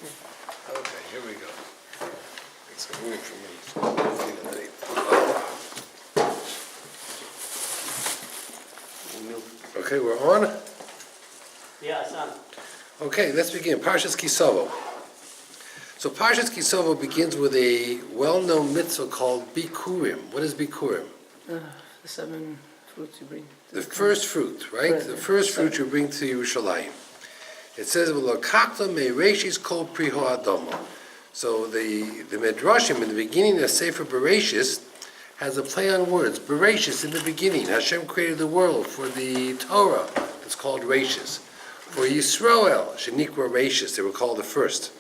Okay, here we go. It's a room for me. Okay, we're on? Yeah, son. Okay, let's begin. Parshas Ki Savo. So Parshas Ki Savo begins with a well-known mitzvah called Bikurim. What is Bikurim? The 7 fruits you bring. The first fruit, right? Right. The first fruit you bring to Yerushalayim. It says, "V'lokachta me'reishis kol priho adama." So the Midrashim in the beginning of Sefer Bereshis has a play on words. Bereshis, in the beginning, Hashem created the world. For the Torah, it's called Reishis. For Yisrael, Shenikra Reishis, they were called the first.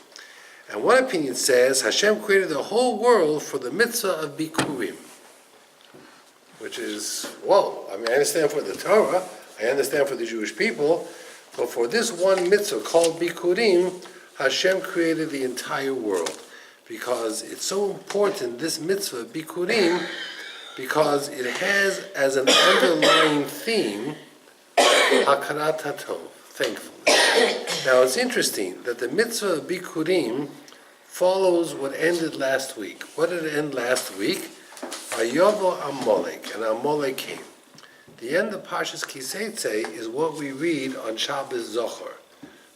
And one opinion says Hashem created the whole world for the mitzvah of Bikurim. Which is, whoa, I mean, I understand for the Torah, I understand for the Jewish people, but for this one mitzvah called Bikurim, Hashem created the entire world. Because it's so important, this mitzvah, Bikurim, because it has as an underlying theme, Hakarat HaTov, thankfulness. Now it's interesting that the mitzvah of Bikurim follows what ended last week. What did it end last week? Vayovo Amalek, and Amalek came. The end of Parshas Ki Savo is what we read on Shabbos Zohar,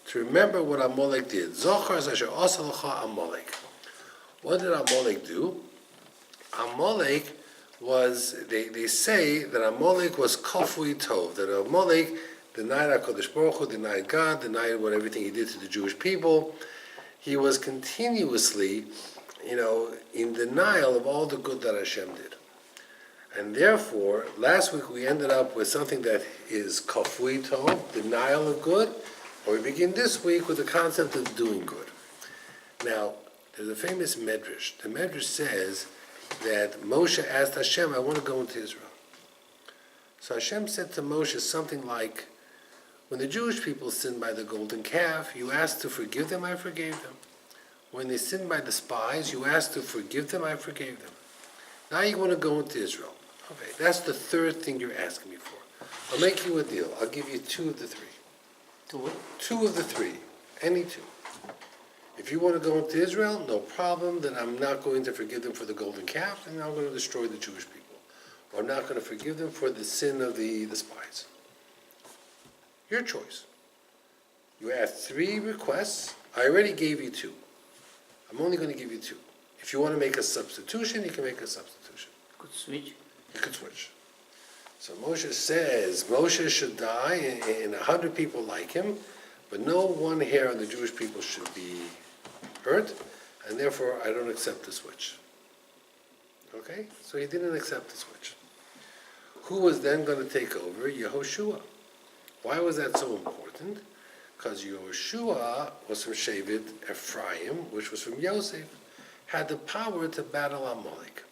to remember what Amalek did. Zohar is Asher Asa L'cha Amalek. What did Amalek do? Amalek was, they say that Amalek was Kafui Tov, that Amalek denied HaKadosh Baruch Hu, denied God, denied what everything he did to the Jewish people. He was continuously, in denial of all the good that Hashem did. And therefore, last week we ended up with something that is Kafui Tov, denial of good, or we begin this week with the concept of doing good. Now, there's a famous Medrash. The Medrash says that Moshe asked Hashem, I want to go into Israel. So Hashem said to Moshe something like, when the Jewish people sinned by the golden calf, you asked to forgive them, I forgave them. When they sinned by the spies, you asked to forgive them, I forgave them. Now you want to go into Israel. Okay, that's the third thing you're asking me for. I'll make you a deal. I'll give you 2 of the 3. 2 2 of the 3. Any 2. If you want to go into Israel, no problem, then I'm not going to forgive them for the golden calf, and I'm going to destroy the Jewish people. Or I'm not going to forgive them for the sin of the spies. Your choice. You asked 3 requests. I already gave you 2. I'm only going to give you 2. If you want to make a substitution, you can make a substitution. Could switch. You could switch. So Moshe says Moshe should die and 100 people like him, but no one hair on the Jewish people should be hurt, and therefore I don't accept the switch. Okay? So he didn't accept the switch. Who was then going to take over? Yehoshua. Why was that so important? Because Yehoshua was from Shevet Ephraim, which was from Yosef, had the power to battle Amalek.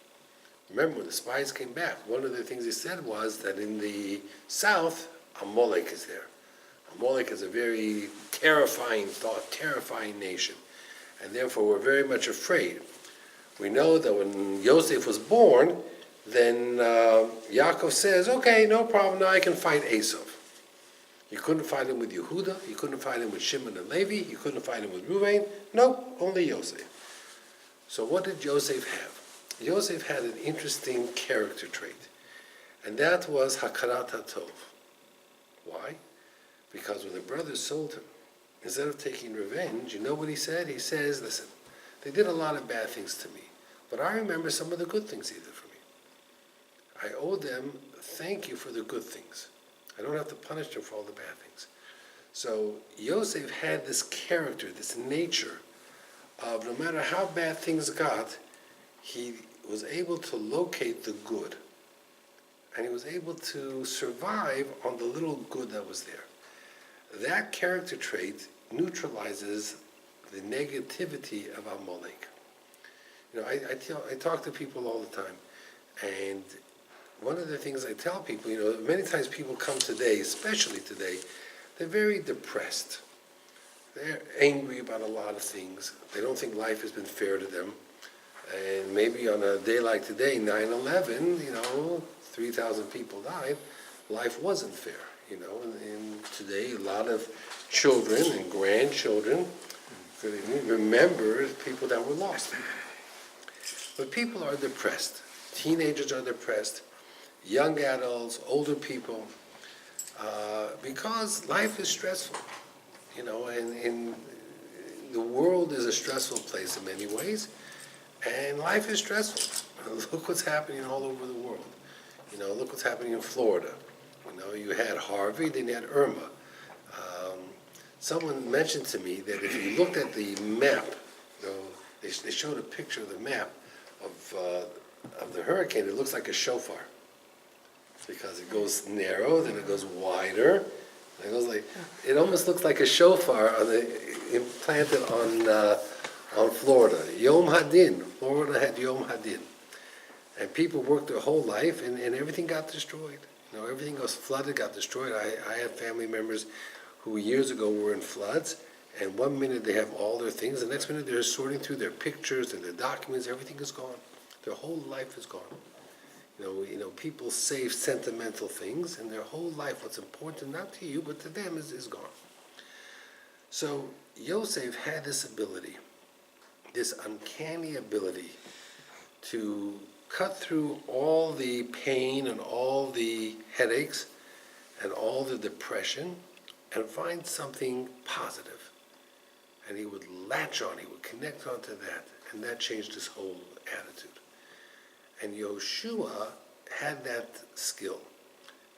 Remember, when the spies came back, one of the things he said was that in the south, Amalek is there. Amalek is a very terrifying thought, terrifying nation, and therefore we're very much afraid. We know that when Yosef was born, then Yaakov says, okay, no problem, now I can fight Esau. You couldn't fight him with Yehuda, you couldn't fight him with Shimon and Levi, you couldn't fight him with Ruvain, nope, only Yosef. So what did Yosef have? Yosef had an interesting character trait, and that was Hakarat HaTov. Why? Because when the brothers sold him, instead of taking revenge, you know what he said? He says, listen, they did a lot of bad things to me, but I remember some of the good things they did for me. I owe them thank you for the good things. I don't have to punish them for all the bad things. So Yosef had this character, this nature of no matter how bad things got, he was able to locate the good. And he was able to survive on the little good that was there. That character trait neutralizes the negativity of Amalek. I talk to people all the time, and one of the things I tell people, many times people come today, especially today, they're very depressed. They're angry about a lot of things. They don't think life has been fair to them. And maybe on a day like today, 9/11, 3,000 people died. Life wasn't fair, and today a lot of children and grandchildren remembers people that were lost. But people are depressed. Teenagers are depressed, young adults, older people, because life is stressful. And the world is a stressful place in many ways, and life is stressful. Look what's happening all over the world. Look what's happening in Florida. You had Harvey, then you had Irma. Someone mentioned to me that if you looked at the map, they showed a picture of the map of the hurricane. It looks like a shofar because it goes narrow, then it goes wider. And it almost looks like a shofar implanted on Florida. Yom Hadin. Florida had Yom Hadin. And people worked their whole life, and everything got destroyed. Everything was flooded, got destroyed. I have family members who years ago were in floods, and one minute they have all their things, the next minute they're sorting through their pictures and their documents, everything is gone. Their whole life is gone. People save sentimental things, and their whole life, what's important not to you, but to them, is gone. So Yosef had this ability, this uncanny ability to cut through all the pain and all the headaches and all the depression and find something positive. And he would latch on, he would connect onto that, and that changed his whole attitude. And Yoshua had that skill.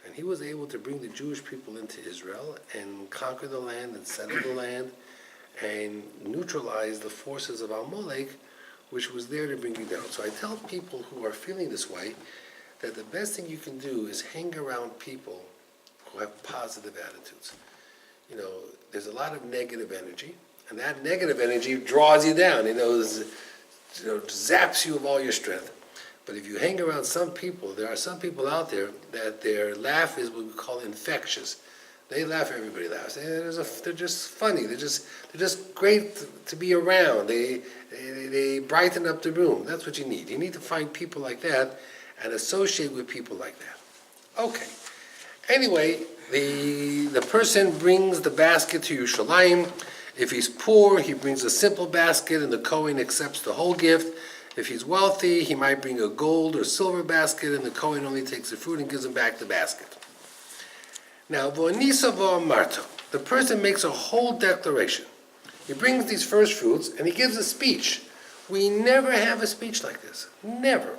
And he was able to bring the Jewish people into Israel and conquer the land and settle the land and neutralize the forces of Amalek, which was there to bring you down. So I tell people who are feeling this way that the best thing you can do is hang around people who have positive attitudes. There's a lot of negative energy, and that negative energy draws you down. Zaps you of all your strength. But if you hang around some people, there are some people out there that their laugh is what we call infectious. They laugh, everybody laughs. They're just funny. They're just great to be around. They brighten up the room. That's what you need. You need to find people like that and associate with people like that. Okay. Anyway, the person brings the basket to Yerushalayim. If he's poor, he brings a simple basket, and the Kohen accepts the whole gift. If he's wealthy, he might bring a gold or silver basket, and the Kohen only takes the fruit and gives him back the basket. Now, V'onisa v'amarta, the person makes a whole declaration. He brings these first fruits, and he gives a speech. We never have a speech like this. Never.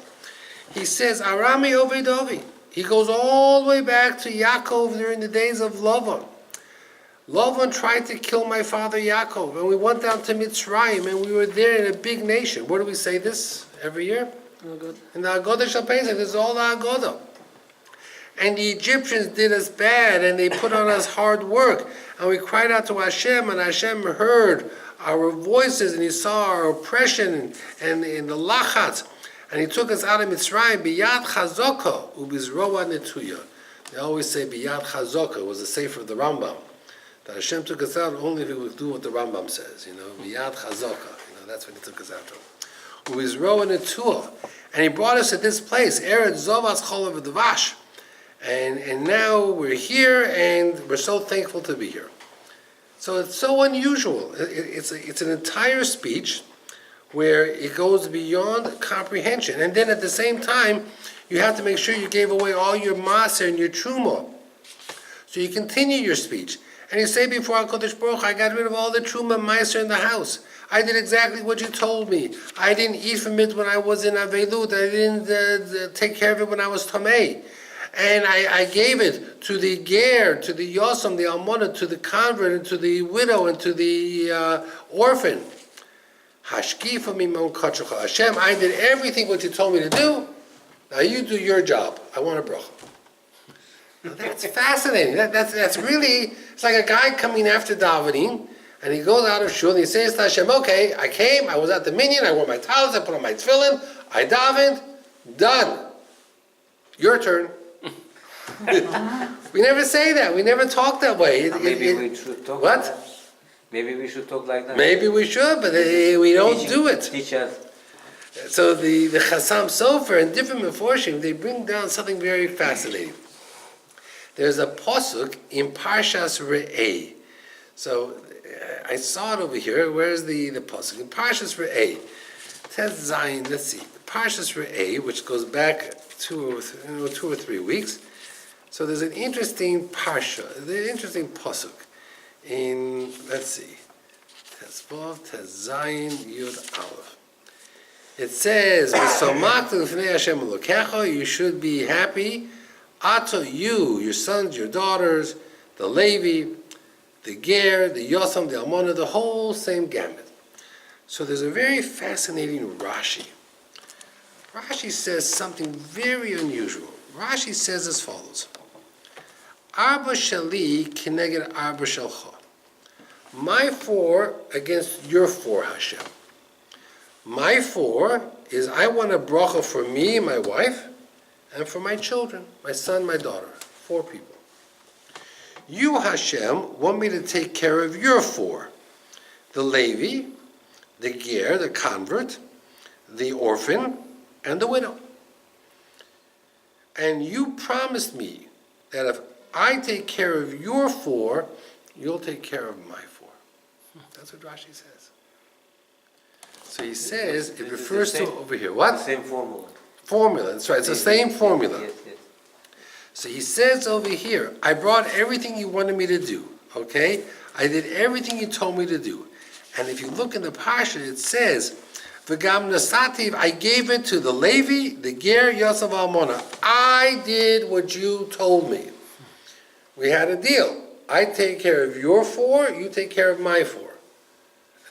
He says, Arami Ovedovi. He goes all the way back to Yaakov during the days of Lavan. Lavan tried to kill my father Yaakov, and we went down to Mitzrayim, and we were there in a big nation. What do we say this every year? Oh, good. In the Agoda Shel Pesach, this is all the Agoda. And the Egyptians did us bad, and they put on us hard work. And we cried out to Hashem, and Hashem heard our voices, and He saw our oppression and in the lachatz. And He took us out of Mitzrayim, biyad chazaka, ubizroa netuya. They always say biyad chazaka was the sefer of the Rambam. That Hashem took us out only if we would do what the Rambam says, biyad chazaka. That's what He took us out of. Ubizroa netuya. And He brought us to this place, Eretz Zovas Cholav Dvash. And now we're here, and we're so thankful to be here. So it's so unusual. It's an entire speech where it goes beyond comprehension. And then at the same time, you have to make sure you gave away all your maser and your truma. So you continue your speech. And you say before HaKadosh Baruch Hu, I got rid of all the truma maser in the house. I did exactly what you told me. I didn't eat from it when I was in Avelut. I didn't take care of it when I was Tamei. And I gave it to the ger, to the yosam, the almona, to the convert, and to the widow, and to the orphan. Hashkifa mimon kachacha. Hashem, I did everything what you told me to do. Now you do your job. I want a bracha. Now that's fascinating. That's really, it's like a guy coming after davening, and he goes out of shul and he says to Hashem, okay, I came, I was at the minyan, I wore my talis, I put on my tefillin, I davened, done. Your turn. We never say that. We never talk that way. Maybe we should talk. What? Like that. Maybe we should talk like that. Maybe we should, but we don't do it. Teach us. So the Chassam Sofer and different Meforshim, they bring down something very fascinating. There's a pasuk in Parshas Re'eh. So I saw it over here. Where's the pasuk? In Parshas Re'eh, Tes Zayin. Let's see. Parshas Re'eh, which goes back 2 or 3 weeks. So there's an interesting parsha, the interesting pasuk in, let's see, Tes Vav, Tes Zayin, Yud Aleph. It says, "V'somachtu l'fnei Hashem Elokecha," you should be happy. Ato, you, your sons, your daughters, the Levi, the Ger, the Yotham, the Almona, the whole same gamut. So there's a very fascinating Rashi. Rashi says something very unusual. Rashi says as follows: Arba shali kineged arba shalcha. My 4 against your 4, Hashem. My 4 is I want a bracha for me, my wife, and for my children, my son, my daughter, 4 people. You, Hashem, want me to take care of your 4, the Levi, the Ger, the convert, the orphan, and the widow. And you promised me that if I take care of your 4, you'll take care of my 4. That's what Rashi says. So he says, it refers to over here, The what? same formula. Formula, that's right, it's the same formula. Yes, yes. So he says over here, I brought everything you wanted me to do, okay? I did everything you told me to do. And if you look in the Parsha, it says, V'gam nasativ, I gave it to the Levi, the Ger, Yosef, Almona. I did what you told me. We had a deal. I take care of your 4, you take care of my 4.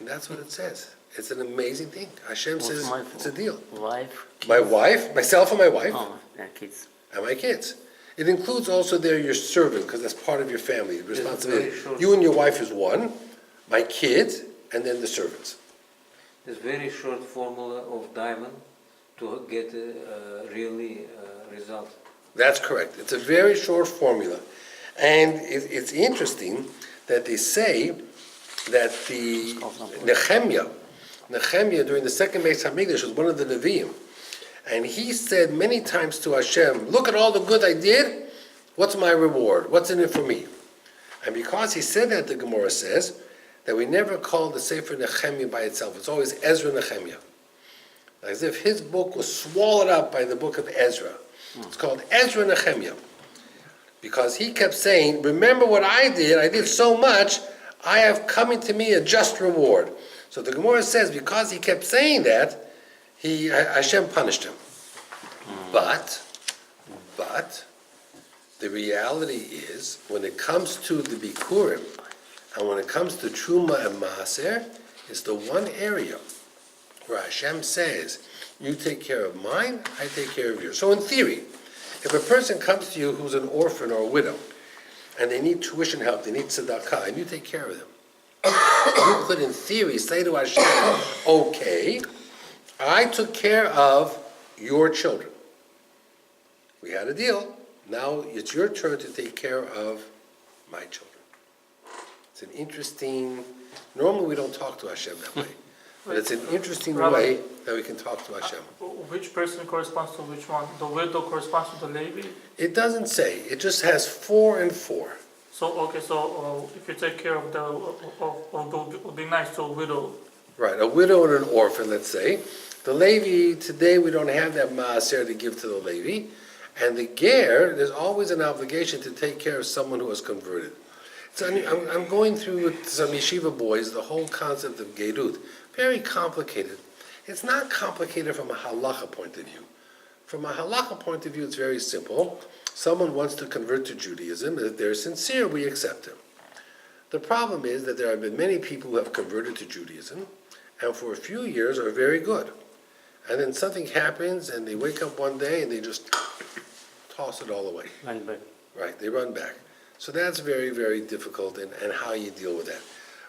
And that's what it says. It's an amazing thing. Hashem What's says my it's a deal. Wife? My wife, myself and my wife, Oh, yeah, kids. and my kids. It includes also there your servant, because that's part of your family responsibility. very short. You and your wife is 1, my kids, and then the servants. There's very short formula of diamond to get a really result. That's correct. It's a very short formula. And it's interesting that they say that the Nehemiah during the second Beis Hamikdash was one of the Nevi'im. And he said many times to Hashem, look at all the good I did, what's my reward? What's in it for me? And because he said that, the Gemara says, that we never call the Sefer Nehemiah by itself. It's always Ezra Nehemiah. As if his book was swallowed up by the book of Ezra. It's called Ezra Nehemiah. Because he kept saying, remember what I did so much, I have coming to me a just reward. So the Gemara says, because he kept saying that, Hashem punished him. But, the reality is, when it comes to the Bikurim, and when it comes to Truma and Maaser, it's the one area where Hashem says, you take care of mine, I take care of yours. So in theory, if a person comes to you who's an orphan or a widow, and they need tuition help, they need tzedakah, and you take care of them, you could in theory say to Hashem, okay, I took care of your children. We had a deal. Now it's your turn to take care of my children. It's an interesting, normally we don't talk to Hashem that way, but it's an interesting way that we can talk to Hashem. Which person corresponds to which one? The widow corresponds to the Levi? It doesn't say, it just has 4 and 4. So if you take care of the be nice to a widow. Right, a widow and an orphan, let's say. The Levi, today we don't have that maaser to give to the Levi. And the Ger, there's always an obligation to take care of someone who has converted. So I'm going through with some yeshiva boys the whole concept of Gerut. Very complicated. It's not complicated from a halacha point of view. From a halacha point of view, it's very simple. Someone wants to convert to Judaism. If they're sincere, we accept them. The problem is that there have been many people who have converted to Judaism, and for a few years are very good. And then something happens, and they wake up one day, and they just toss it all away. Run back. Right, they run back. So that's very, very difficult, and how you deal with that.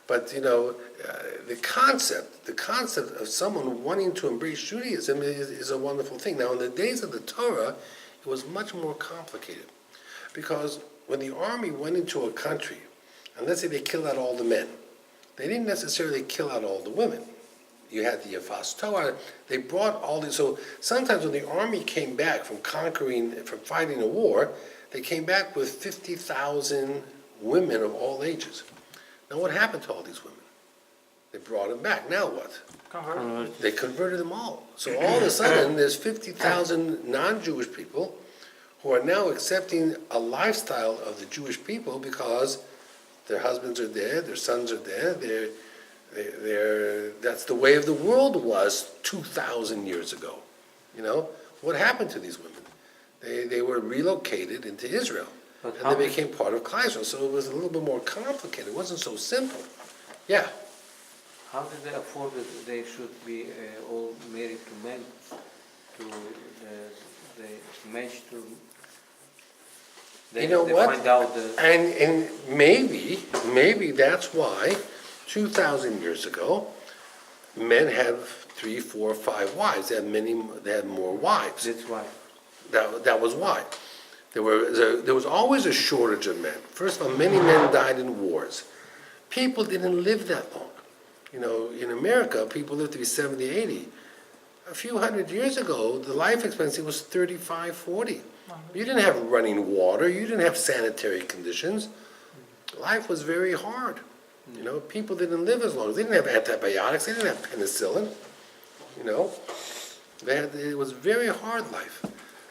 But, the concept of someone wanting to embrace Judaism is a wonderful thing. Now, in the days of the Torah, it was much more complicated. Because when the army went into a country, and let's say they killed out all the men, they didn't necessarily kill out all the women. You had the Yafas Torah, they brought all these, so sometimes when the army came back from fighting a war, they came back with 50,000 women of all ages. Now, what happened to all these women? They brought them back. Now what? Convert. They converted them all. So all of a sudden, there's 50,000 non-Jewish people who are now accepting a lifestyle of the Jewish people because their husbands are there, their sons are there, that's the way of the world was 2,000 years ago. You know, what happened to these women? They were relocated into Israel, But and how they did- became part of Klal. So it was a little bit more complicated. It wasn't so simple. Yeah. How did they afford it? They should be all married to men. They managed to. They, You know they what? find out the. And maybe that's why 2,000 years ago, men had 3, 4, 5 wives. They had more wives. That's why. That was why. There was always a shortage of men. First of all, many men died in wars. People didn't live that long. You know, in America, people lived to be 70, 80. A few hundred years ago, the life expectancy was 35, 40. You didn't have running water. You didn't have sanitary conditions. Life was very hard. You know, people didn't live as long. They didn't have antibiotics. They didn't have penicillin. You know, it was very hard life.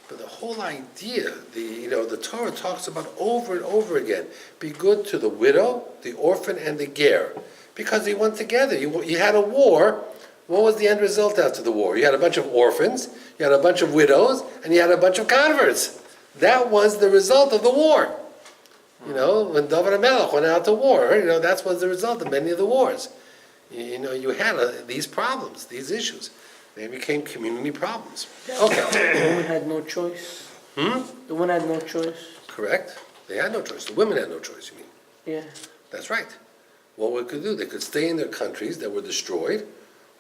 But the whole idea, the Torah talks about over and over again, be good to the widow, the orphan, and the ger. Because they went together. You had a war. What was the end result after the war? You had a bunch of orphans, you had a bunch of widows, and you had a bunch of converts. That was the result of the war. You know, when David Amalek went out to war, you know, that was the result of many of the wars. You know, you had these problems, these issues. They became community problems. Okay. The woman had no choice. The woman had no choice. Correct. They had no choice. The women had no choice, you mean? Yeah. That's right. What we could do, they could stay in their countries that were destroyed,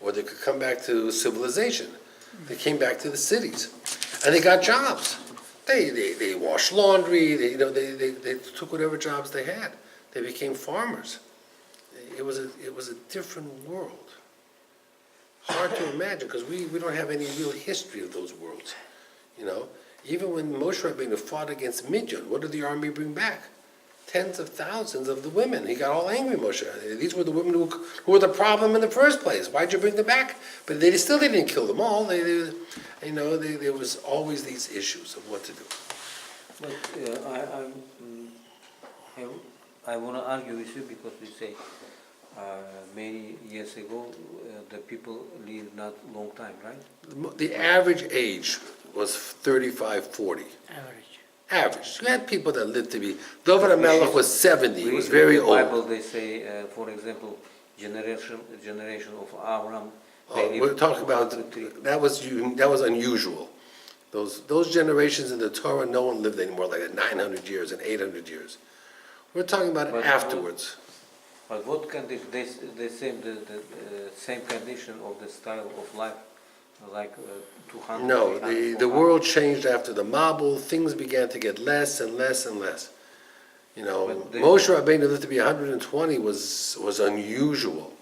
or they could come back to civilization. They came back to the cities, and they got jobs. They washed laundry. They took whatever jobs they had. They became farmers. It was a different world. Hard to imagine because we don't have any real history of those worlds. You know, even when Moshe Rabbeinu fought against Midian, what did the army bring back? Tens of thousands of the women. He got all angry, Moshe. These were the women who were the problem in the first place. Why'd you bring them back? But they still didn't kill them all. There was always these issues of what to do. But I want to argue with you because we say many years ago the people lived not long time, right? The average age was 35, 40. Average. You had people that lived to be. David Amalek was 70. He was very in the Bible old. they say, for example, generation of Abraham. We're talking about that was unusual. Those generations in the Torah, no one lived anymore like that, 900 years and 800 years. We're talking about But afterwards. But what condition? They say the same condition of the style of life, like 200. No, 300, the world changed after the Mabul. Things began to get less and less and less. You know, Moshe Rabbeinu lived to be 120 was unusual.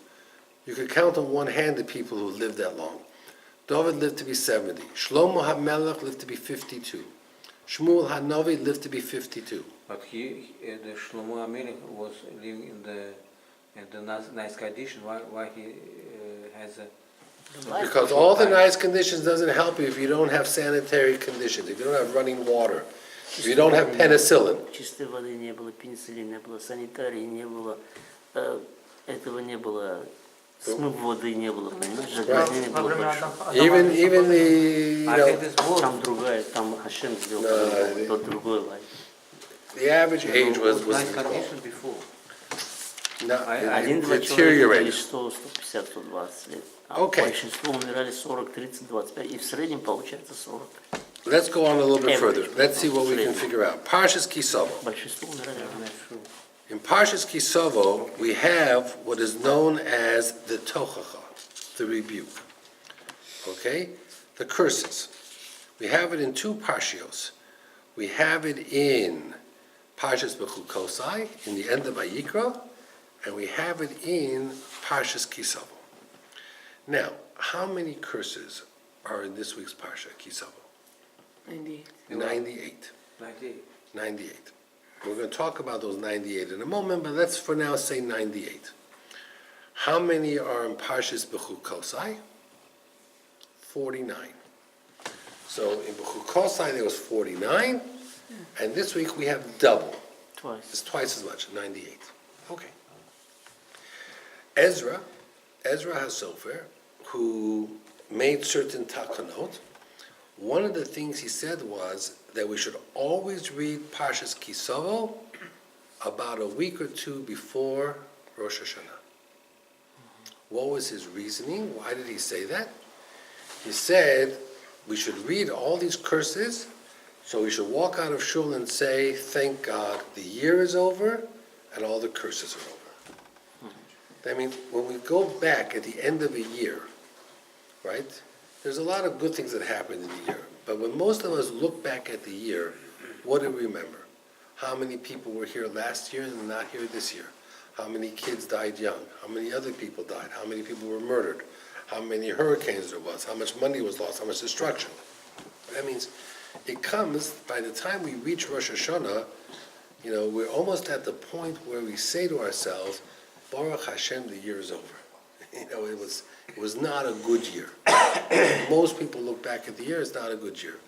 You could count on one hand the people who lived that long. David lived to be 70. Shlomo HaMelech lived to be 52. Shmuel HaNavi lived to be 52. But the Shlomo Amalek was living in the nice condition. Why he has a? Because all the nice conditions doesn't help you if you don't have sanitary conditions, if you don't have running water, if you don't have penicillin. Чистой воды не было, пенициллина не было, санитарии не было, этого не было, смыв воды не было, понимаешь, загрязнения не Во было время большое. Even the, I think this was Там другая, там Хашем сделал, тот другой лайф. the average age was nice condition before. Один-два человека жили deteriorated. 100, 150, 120 лет. А Okay. большинство умирали 40, 30, 25. И в среднем получается 40. Let's go on a little bit further. Average. Let's see what we can figure out. Parshas Ki Savo. Большинство умирали. In Parshas Ki Savo, we have what is known as the Tochacha, the rebuke. Okay? The curses. We have it in two Parshios. We have it in Parshas Bechukosai, in the end of Vayikra, and we have it in Parshas Ki Savo. Now, how many curses are in this week's Parsha, Ki Savo? 98. 98. 98. 98. We're going to talk about those 98 in a moment, but let's for now say 98. How many are in Parshas Bechukosai? 49. So in Bechukosai there was 49, and this week we have double. Twice. It's twice as much, 98. Okay. Ezra HaSofer, who made certain takanot, one of the things he said was that we should always read Parshas Ki Savo about a week or two before Rosh Hashanah. What was his reasoning? Why did he say that? He said we should read all these curses, so we should walk out of shul and say, thank God, the year is over and all the curses are over. That means when we go back at the end of a year, right, there's a lot of good things that happened in the year. But when most of us look back at the year, what do we remember? How many people were here last year and not here this year? How many kids died young? How many other people died? How many people were murdered? How many hurricanes there was? How much money was lost? How much destruction? That means it comes, by the time we reach Rosh Hashanah, we're almost at the point where we say to ourselves, Baruch Hashem, the year is over. It was not a good year. Most people look back at the year, it's not a good year.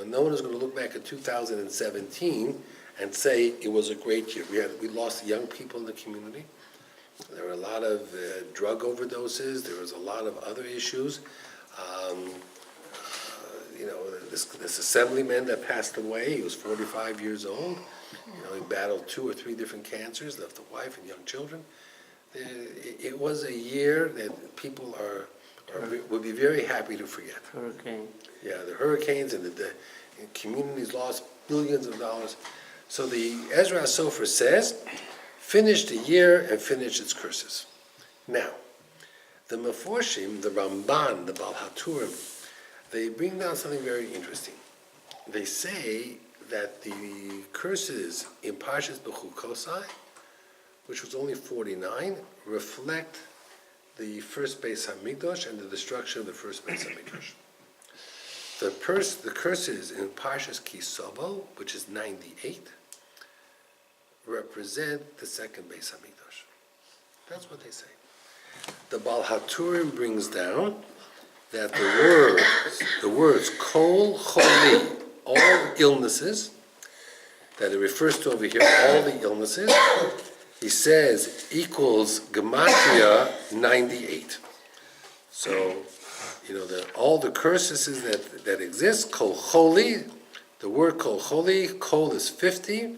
No one is going to look back at 2017 and say it was a great year. We lost young people in the community. There were a lot of drug overdoses. There was a lot of other issues. This assemblyman that passed away, he was 45 years old. He battled 2 or 3 different cancers, left a wife and young children. It was a year that people would be very happy to forget. Hurricane. Yeah, the hurricanes and the communities lost billions of dollars. So the Ezra HaSofer says, finish the year and finish its curses. Now, the Meforshim, the Ramban, the Baal HaTurim, they bring down something very interesting. They say that the curses in Parshas Bechukosai, which was only 49, reflect the first Beis HaMikdash and the destruction of the first Beis HaMikdash. The curses in Parshas Ki Savo, which is 98, represent the second Beis HaMikdash. That's what they say. The Baal HaTurim brings down that the words Kol Choli, all illnesses, that it refers to over here, all the illnesses, he says equals Gematria 98. So, all the curses that exist, Kol Choli, the word Kol Choli, Kol is 50,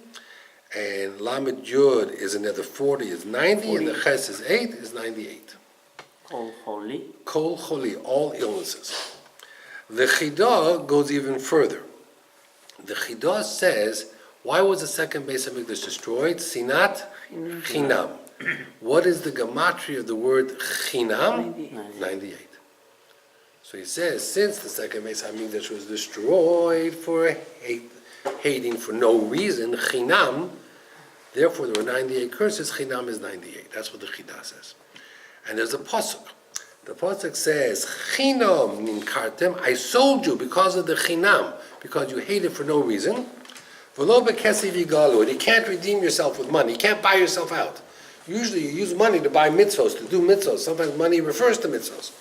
and Lamed Yud is another 40, is 90, and the Ches is 8, is 98. Kol Choli. Kol Choli, all illnesses. The Chidah goes even further. The Chidah says, why was the second Beis HaMikdash destroyed? Sinat Chinam. What is the gematria of the word Chinam? 98. So he says, since the second Beis HaMikdash was destroyed for hating for no reason, Chinam, therefore there were 98 curses, Chinam is 98. That's what the Chidah says. And there's a pasuk. The pasuk says, Chinam ninkartem, I sold you because of the Chinam, because you hated for no reason. V'lo bekesiv yigalu, and you can't redeem yourself with money. You can't buy yourself out. Usually you use money to buy mitzvos, to do mitzvos. Sometimes money refers to mitzvos.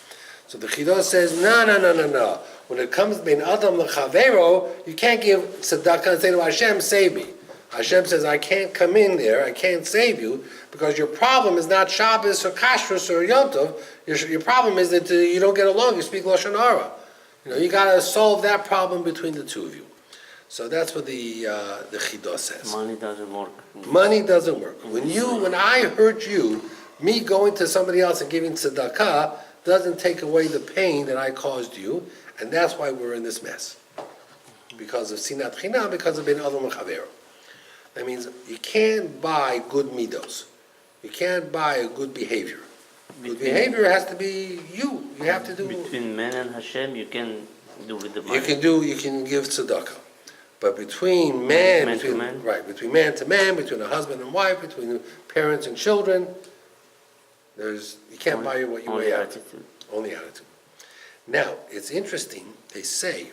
So the Chidah says, no. When it comes ben adam lechavero, you can't give tzedakah and say to Hashem, save me. Hashem says, I can't come in there, I can't save you, because your problem is not Shabbos or Kashrus or Yom Tov. Your problem is that you don't get along, you speak Lashon Hara. You got to solve that problem between the two of you. So that's what the Chidah says. Money doesn't work. Money doesn't work. When I hurt you, me going to somebody else and giving tzedakah doesn't take away the pain that I caused you, and that's why we're in this mess. Because of Sinat Chinam, because of Ben Adam L'Chavero. That means you can't buy good midos. You can't buy a good behavior. Good behavior has to be you. You have to do. Between man and Hashem, you can do with the money. You can give tzedakah. But between man to man, between a husband and wife, between parents and children, you can't buy what you weigh out. Only attitude. Now, it's interesting, they say,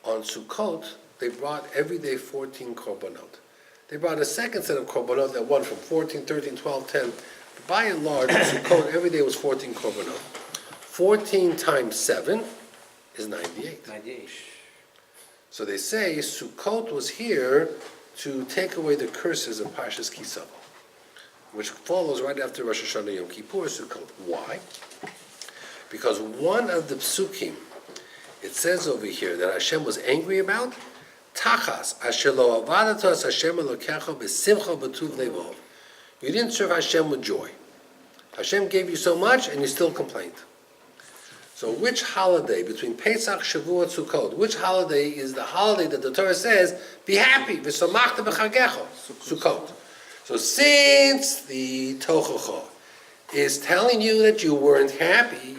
on Sukkot, they brought every day 14 korbanot. They brought a second set of korbanot that went from 14, 13, 12, 10. But by and large, Sukkot, every day was 14 korbanot. 14 times 7 is 98. 98. So they say Sukkot was here to take away the curses of Parshas Ki Savo, which follows right after Rosh Hashanah Yom Kippur, Sukkot. Why? Because one of the psukim, it says over here that Hashem was angry about, Tachas, asher lo avadatos Hashem elokecha b'simcha b'tuv levov. You didn't serve Hashem with joy. Hashem gave you so much and you still complained. So which holiday between Pesach, Shavuot, Sukkot, which holiday is the holiday that the Torah says, be happy, v'samachta b'chagecha, Sukkot. So since the Tochacha is telling you that you weren't happy,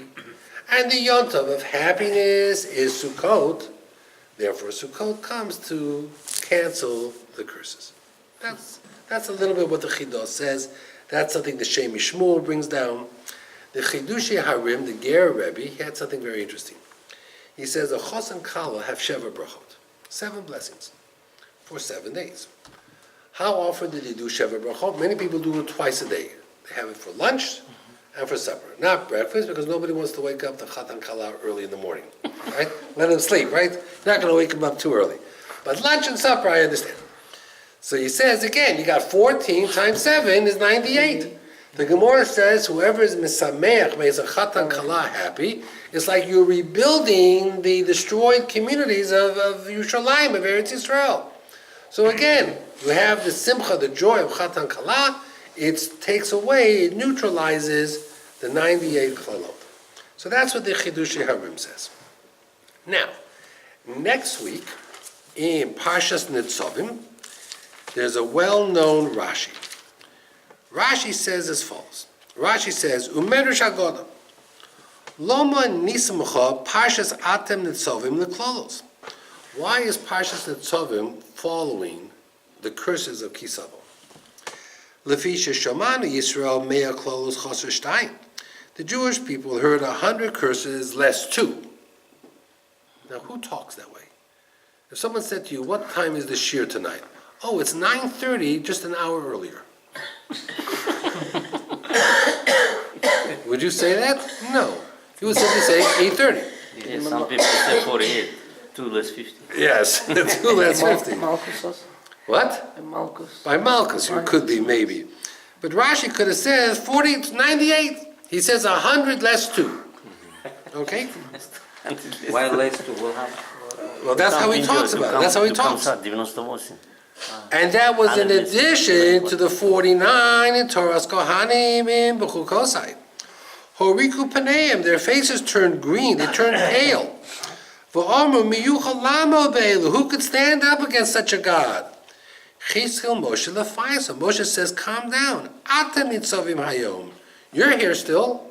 and the Yontov of happiness is Sukkot, therefore Sukkot comes to cancel the curses. That's a little bit what the Chidah says. That's something the Shem Shmuel brings down. The Chidushei Harim, the Ger Rebbe, he had something very interesting. He says, a Chos and Kala have Sheva Brachot, 7 blessings, for 7 days. How often did they do Sheva Brachot? Many people do it twice a day. They have it for lunch and for supper. Not breakfast, because nobody wants to wake up the Chatan Kala early in the morning. Right? Let them sleep, right? You're not going to wake them up too early. But lunch and supper, I understand. So he says, again, you got 14 times 7 is 98. The Gemara says, whoever is misameach, makes a Chatan Kala happy, it's like you're rebuilding the destroyed communities of Yerushalayim, of Eretz Yisrael. So again, you have the simcha, the joy of Chatan Kala, it takes away, it neutralizes the 98 klalot. So that's what the Chidushei Harim says. Now, next week, in Parshas Nitzavim, there's a well-known Rashi. Rashi says as follows. Rashi says, Umerush Agoda, Loma Nisimcha Parshas Atem Nitzavim Leklolos. Why is Parshas Nitzavim following the curses of Ki Savo? Lefi sheshamanu Yisrael mea klolos chaser shtayim. The Jewish people heard 100 curses less 2. Now, who talks that way? If someone said to you, what time is the shir tonight? Oh, it's 9:30, just an hour earlier. Would you say that? No. You would simply say 8:30. Yeah, some people say 48, 2 less 50. Yes, 2 less 50. Malchus. What? Malchus. By Malchus, it could be, maybe. But Rashi could have said 40 to 98. He says 100 less 2. Okay? Why less to will have? Well, that's how he talks about it. That's how he talks. 98. And that was in addition to the 49 in Torah's Kohanim in Bechukosai. Horiku Paneim, their faces turned green, they turned pale. V'omru miyuchal lamo be'elu, who could stand up against such a God? Chizkel Moshe lefaisa. Moshe says, calm down. Atem nitzavim hayom. You're here still.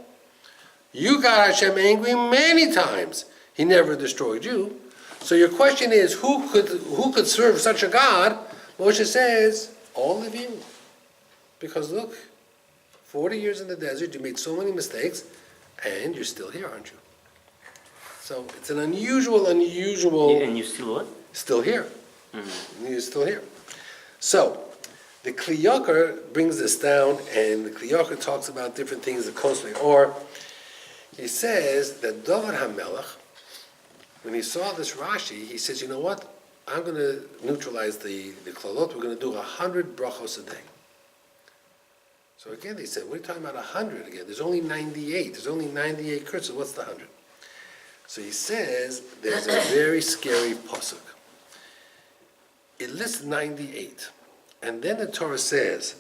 You got Hashem angry many times. He never destroyed you. So your question is, who could serve such a God? Moshe says, all of you. Because look, 40 years in the desert, you made so many mistakes, and you're still here, aren't you? So it's an unusual... And you still what? Still here. Mm-hmm. You're still here. So, the Kli Yakar brings this down, and the Kli Yakar talks about different things, the costly, or he says that David HaMelech, when he saw this Rashi, he says, you know what? I'm going to neutralize the klalot. We're going to do 100 brachos a day. So again, they said, what are you talking about 100 again? There's only 98. There's only 98 curses. What's the 100? So he says, there's a very scary pasuk. It lists 98. And then the Torah says,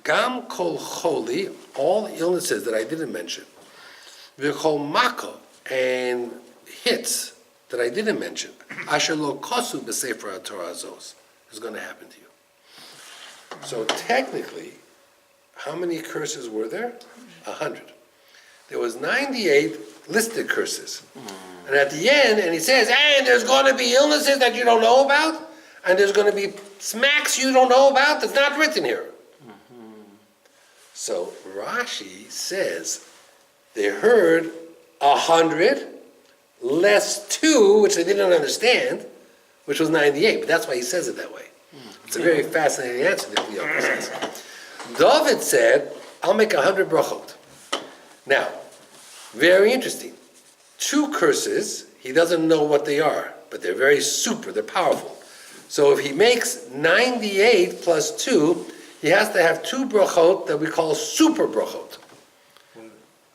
Gam kol choli, all illnesses that I didn't mention, v'chol mako, and hits that I didn't mention, asher lo kosu b'sefer HaTorah azos, is going to happen to you. So technically, how many curses were there? 100. There was 98 listed curses. And at the end, and he says, and there's going to be illnesses that you don't know about, and there's going to be smacks you don't know about that's not written here. So Rashi says they heard 100 less 2, which they didn't understand, which was 98. But that's why he says it that way. It's a very fascinating answer, the Kli Yakar says. David said, I'll make 100 brachot. Now, very interesting. 2 curses, he doesn't know what they are, but they're very they're powerful. So if he makes 98 plus 2, he has to have 2 brachot that we call super brachot.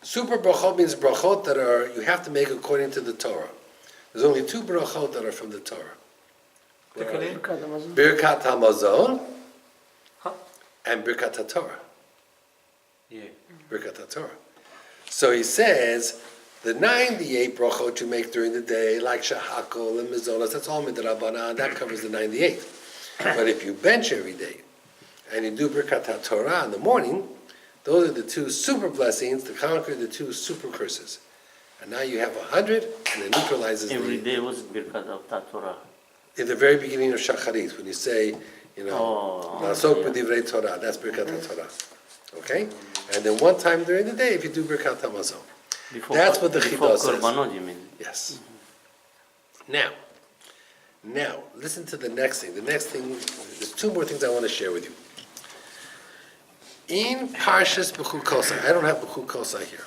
Super brachot means brachot that you have to make according to the Torah. There's only 2 brachot that are from the Torah. Tikelim. Birkat HaMazon Huh? and Birkat HaTorah. Yeah. Birkat HaTorah. So he says, the 98 brachot you make during the day, like Shahakol and Mizonos, that's all midrabanan, that covers the 98. But if you bench every day, and you do Birkat HaTorah in the morning, those are the 2 super blessings to conquer the 2 super curses. And now you have 100, and it neutralizes Every the... day was Birkat of Torah. In the very beginning of Shacharit, when you say, Na'asok b'divrei Torah, that's Birkat HaTorah. Okay? And then one time during the day, if you do Birkat HaMazon. That's what the before Chidah says. Korbanot, you mean? Yes. Now, listen to the next thing. The next thing, there's 2 more things I want to share with you. In Parshas B'chukosai, I don't have B'chukosai here.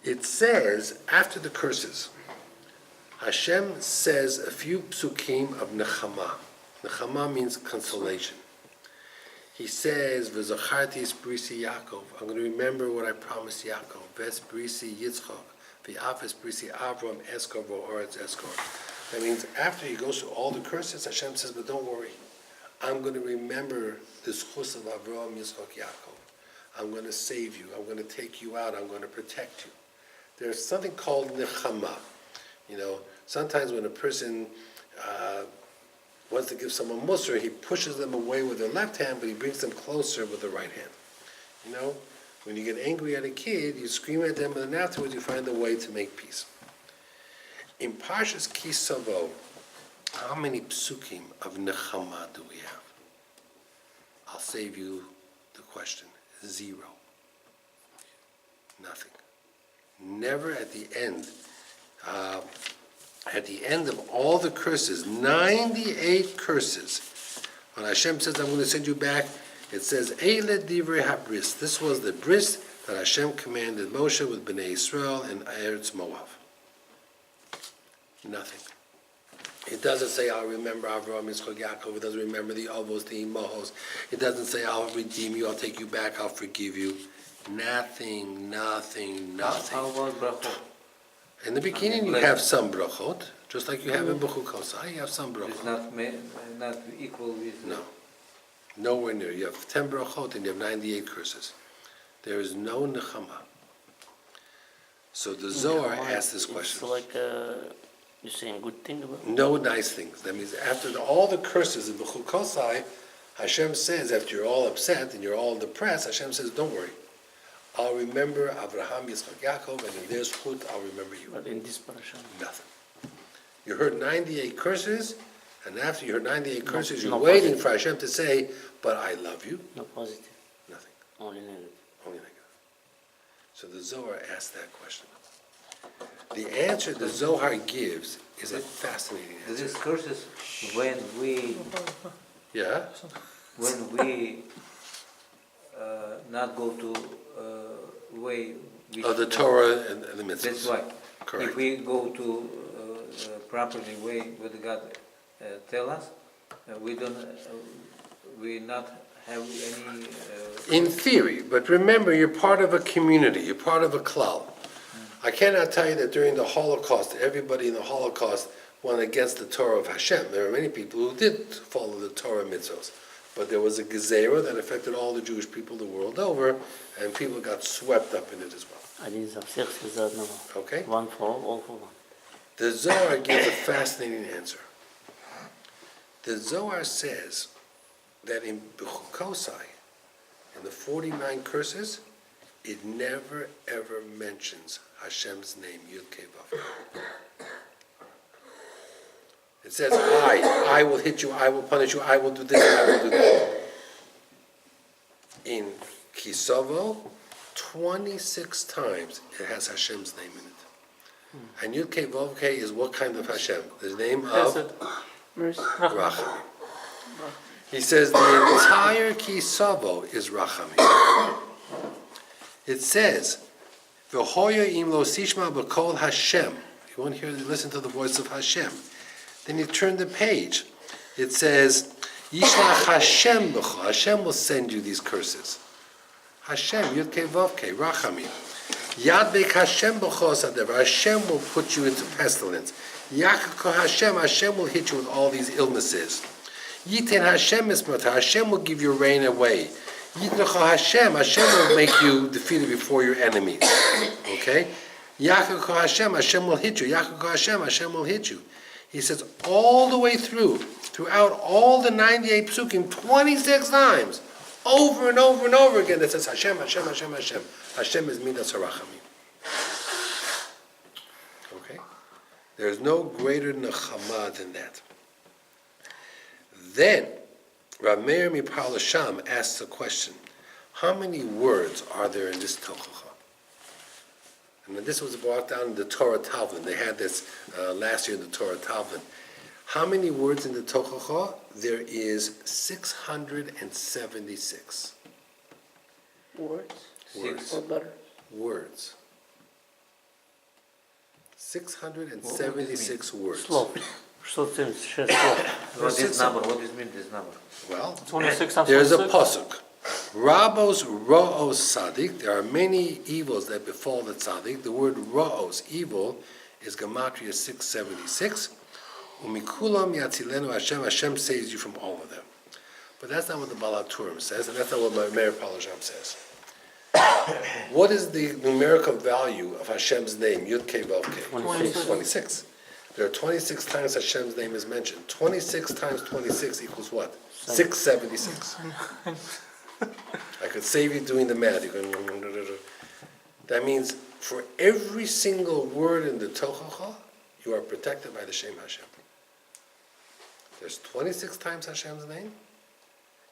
It says, after the curses, Hashem says a few psukim of nechama. Nechama means consolation. He says, "V'zacharti es brisi Yaakov." I'm going to remember what I promised Yaakov. Ves brisi Yitzchak, v'af es brisi Avram eskor v'oretz eskor. That means after he goes through all the curses, Hashem says, "But don't worry, I'm going to remember the schus of Avram, Yitzchak, Yaakov. I'm going to save you. I'm going to take you out. I'm going to protect you." There's something called nechama. Sometimes when a person wants to give someone musr, he pushes them away with their left hand, but he brings them closer with the right hand. When you get angry at a kid, you scream at them, and then afterwards you find a way to make peace. In Parshas Ki Savo, how many psukim of nechama do we have? I'll save you the question. 0. Nothing. Never at the end. At the end of all the curses, 98 curses, when Hashem says, I'm going to send you back, it says, Eile divrei habris. This was the bris that Hashem commanded Moshe with Bnei Israel in Eretz Moav. Nothing. It doesn't say, I'll remember Avraham, Yitzchak, Yaakov. It doesn't remember the Avos, the Imahos. It doesn't say, I'll redeem you, I'll take you back, I'll forgive you. Nothing. How about brachot? In the beginning, you have some brachot, just like you have in B'chukosai, you have some It's brachot. not equal with... No. Nowhere near. You have 10 brachot and you have 98 curses. There is no nechama. So the Zohar asks this question. It's like you're saying good thing about it? No nice things. That means after all the curses in B'chukosai, Hashem says, after you're all upset and you're all depressed, Hashem says, don't worry. I'll remember Avraham, Yitzchak, Yaakov, and in their zchut, I'll remember you. But in this parasha, Nothing. You heard 98 curses, and after you heard 98 curses, you're no waiting positive. for Hashem to say, but I love you. no positive, Nothing. only negative. Only negative. So the Zohar asked that question. The answer the Zohar gives is a fascinating This answer. curses when we Yeah? not go to way which Of the Torah and the mitzvahs. That's right. Correct. If we go to properly way what God tell us, we not have any. In theory, but remember, you're part of a community, you're part of a klal. I cannot tell you that during the Holocaust, everybody in the Holocaust went against the Torah of Hashem. There are many people who did follow the Torah mitzvahs. But there was a gezerah that affected all the Jewish people the world over, and people got swept up in it as well. Один за всех, все за одного. Okay? One for all for one. The Zohar gives a fascinating answer. The Zohar says that in B'chukosai, in the 49 curses, it never ever mentions Hashem's name, Yud Kei Vav. It says, I will hit you, I will punish you, I will do this, I will do that. In Ki Savo, 26 times it has Hashem's name in it. And Yud Kei Vav Kei is what kind of Hashem? The name of Chesed. Rachamim. He says the entire Ki Savo is Rachamim. It says, V'hoya im lo sishma b'kol Hashem. You want to listen to the voice of Hashem. Then you turn the page. It says, Yishlach Hashem b'cho. Hashem will send you these curses. Hashem, Yud-Kei Vav-Kei, Rachamim. Yad Beik Hashem b'cho sadever. Hashem will put you into pestilence. Yakako Hashem, Hashem will hit you with all these illnesses. Yiten Hashem ismata. Hashem will give your rain away. Yitnecha Hashem, Hashem will make you defeated before your enemies. Okay? Yakako Hashem, Hashem will hit you. Yakako Hashem, Hashem will hit you. He says all the way throughout all the 98 psukim, 26 times, over and over and over again, it says Hashem, Hashem, Hashem, Hashem. Hashem is Midas HaRachamim. Okay? There's no greater nechama than that. Then, Rav Meir Miparlasham asks a question. How many words are there in this Tochacha? And this was brought down in the Torah Talmud. They had this last year in the Torah Talmud. How many words in the Tochacha? There is 676. Words? Words. Or letters? Words. 676 words. Слов. 676 слов. What is number? What does mean this number? Well, 26 times there's a 26? pasuk. Rabos ro'os sadik. There are many evils that befall the tzaddik. The word ro'os, evil, is gematria 676. Umikulam yatzilenu Hashem. Hashem saves you from all of them. But that's not what the Baal HaTurim says, and that's not what Meir Palasham says. What is the numerical value of Hashem's name? Yud Kei Vav Kei. 26. There are 26 times Hashem's name is mentioned. 26 times 26 equals what? 676. I could save you doing the math. That means for every single word in the Tochacha, you are protected by the Shem Hashem. There's 26 times Hashem's name.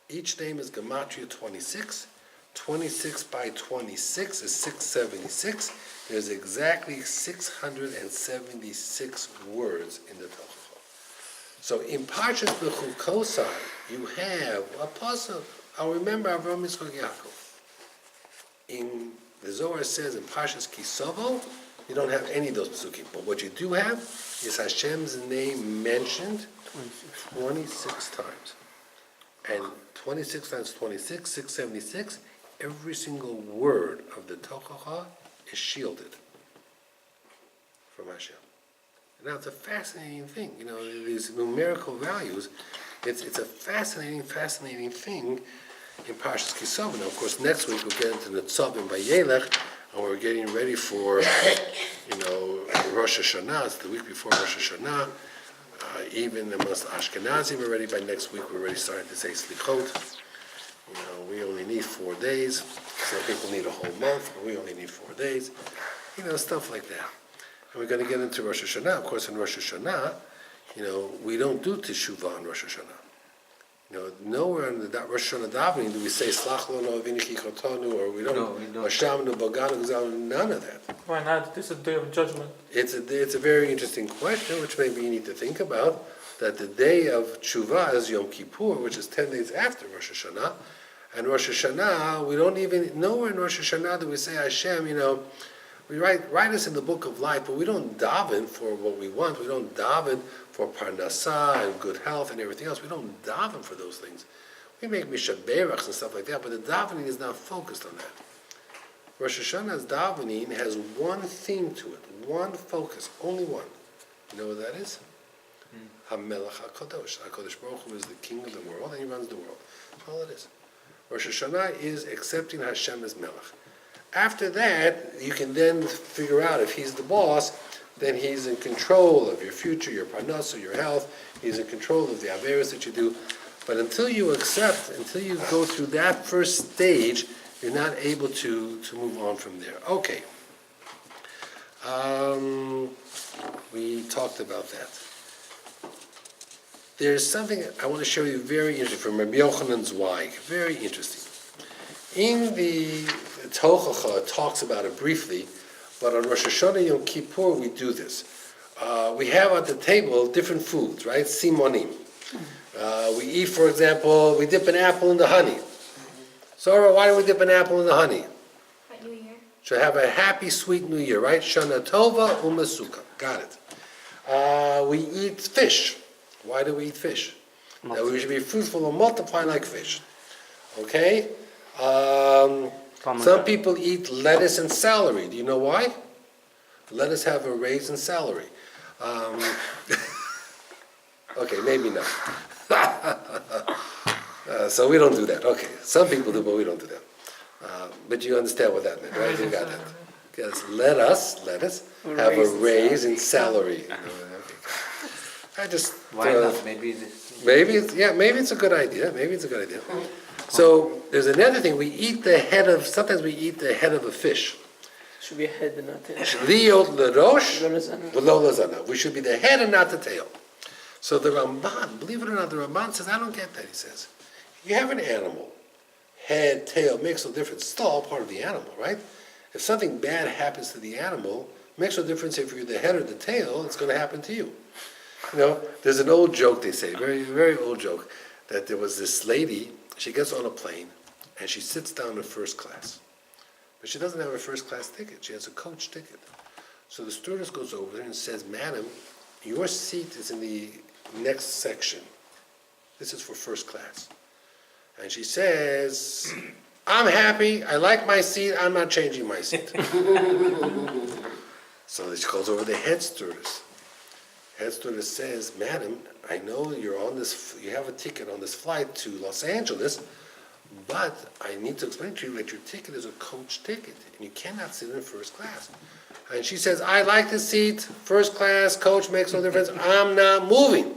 Each name is Gematria 26. 26 by 26 is 676. There's exactly 676 words in the Tochacha. So in Parshas Bechukosai, you have a pasuk. I'll remember Avram Yitzchak Yaakov. In the Zohar says in Parshas Ki Savo, you don't have any of those pasukim. But what you do have is Hashem's name mentioned 26 times. And 26 times 26, 676, every single word of the Tochacha is shielded from Hashem. Now it's a fascinating thing, these numerical values. It's a fascinating thing in Parshas Ki Savo. Now, of course, next week we'll get into the Tzavim Vayelech, and we're getting ready for, Rosh Hashanah. It's the week before Rosh Hashanah. Even amongst Ashkenazim already by next week we're already starting to say Slichot. We only need 4 days. Some people need a whole month, but we only need 4 days. Stuff like that. And we're going to get into Rosh Hashanah. Of course, in Rosh Hashanah, we don't do Teshuvah on Rosh Hashanah. Nowhere in the Rosh Hashanah davening do we say Slach lo no avinu chichotonu, or we don't. No, we don't. Hashamnu boganu gzalnu, none of that. Why not? This is the day of judgment. It's a very interesting question, which maybe you need to think about. That the day of Tshuva is Yom Kippur, which is 10 days after Rosh Hashanah, and Rosh Hashanah we don't even nowhere in Rosh Hashanah do we say Hashem. We write us in the book of life, but we don't daven for what we want. We don't daven for parnasah and good health and everything else. We don't daven for those things. We make mishaberachs and stuff like that, but the davening is not focused on that. Rosh Hashanah's davening has one theme to it, one focus, only one. You know what that is? HaMelech HaKadosh. HaKadosh Baruch Hu is the king of the world, and he runs the world. That's all it is. Rosh Hashanah is accepting Hashem as Melech. After that, you can then figure out if he's the boss, then he's in control of your future, your parnasa, your health. He's in control of the averos that you do. But until you go through that first stage, you're not able to move on from there. Okay. We talked about that. There's something I want to show you very interesting from Rabbi Yochanan Zweig. Very interesting. In the Tochacha, it talks about it briefly, but on Rosh Hashanah Yom Kippur we do this. We have at the table different foods, right? Simonim. We eat, for example, we dip an apple into honey. Sora, why do we dip an apple into honey? New Year. Should have a happy, sweet new year, right? Shana Tova Umasuka. Got it. We eat fish. Why do we eat fish? That we should be fruitful and multiply like fish. Okay? Some people eat lettuce and celery. Do you know why? Lettuce have a raise in salary. Okay, maybe not. So we don't do that. Okay, some people do, but we don't do that. But you understand what that meant, right? You got that. Because lettuce have a raise in salary. I just Why not? Maybe maybe it's a good idea. Maybe it's a good idea. So there's another thing. Sometimes we eat the head of a fish. Should be a head and not tail. Liot l'rosh Lolazana. v'lo l'zana. We should be the head and not the tail. So the Ramban, believe it or not, the Ramban says, I don't get that, he says. You have an animal, head, tail, makes no difference. It's still all part of the animal, right? If something bad happens to the animal, it makes no difference if you're the head or the tail, it's going to happen to you. You know, there's an old joke, they say, very, very old joke, that there was this lady, she gets on a plane, and she sits down in first class. But she doesn't have a first class ticket, she has a coach ticket. So the stewardess goes over there and says, Madam, your seat is in the next section. This is for first class. And she says, I'm happy, I like my seat, I'm not changing my seat. So she calls over the head stewardess. Head stewardess says, Madam, I know you have a ticket on this flight to Los Angeles, but I need to explain to you that your ticket is a coach ticket, and you cannot sit in first class. And she says, I like the seat, first class, coach makes no difference, I'm not moving.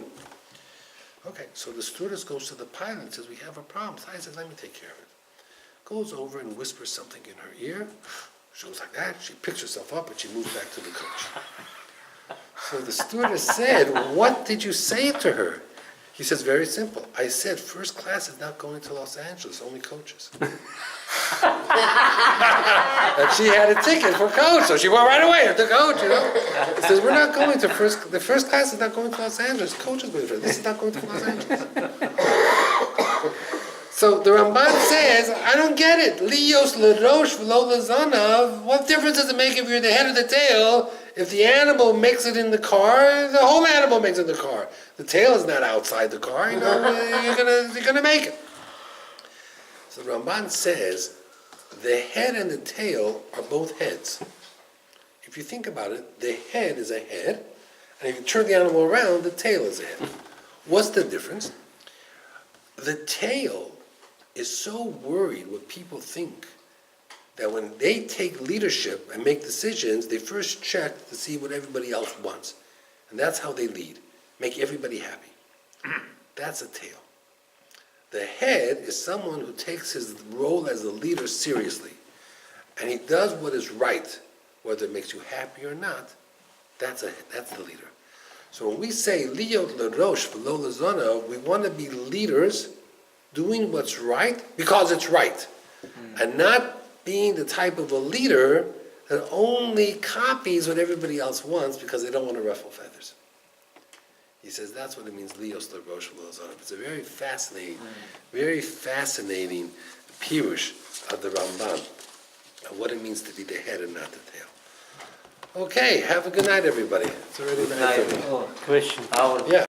Okay, so the stewardess goes to the pilot and says, we have a problem. The pilot says, let me take care of it. Goes over and whispers something in her ear. She goes like that, she picks herself up, and she moves back to the coach. So the stewardess said, what did you say to her? He says, very simple. I said, first class is not going to Los Angeles, only coaches. And she had a ticket for coach, so she went right away to coach, you know. He says, we're not going to the first class is not going to Los Angeles, coach is going to, this is not going to Los Angeles. So the Ramban says, I don't get it. Lios l'rosh v'lo l'zanav. What difference does it make if you're the head or the tail? If the animal makes it in the car, the whole animal makes it in the car. The tail is not outside the car, you know, you're gonna make it. So the Ramban says, the head and the tail are both heads. If you think about it, the head is a head, and if you turn the animal around, the tail is a head. What's the difference? The tail is so worried what people think that when they take leadership and make decisions, they first check to see what everybody else wants. And that's how they lead. Make everybody happy. That's a tail. The head is someone who takes his role as a leader seriously. And he does what is right, whether it makes you happy or not. That's the leader. So when we say, Liot l'rosh v'lo l'zana, we want to be leaders doing what's right because it's right. And not being the type of a leader that only copies what everybody else wants because they don't want to ruffle feathers. He says that's what it means, Lios l'rosh v'lo l'zana. It's a very fascinating pirush of the Ramban, of what it means to be the head and not the tail. Okay, have a good night, everybody. It's already 9:30. Oh, Question. our Yeah.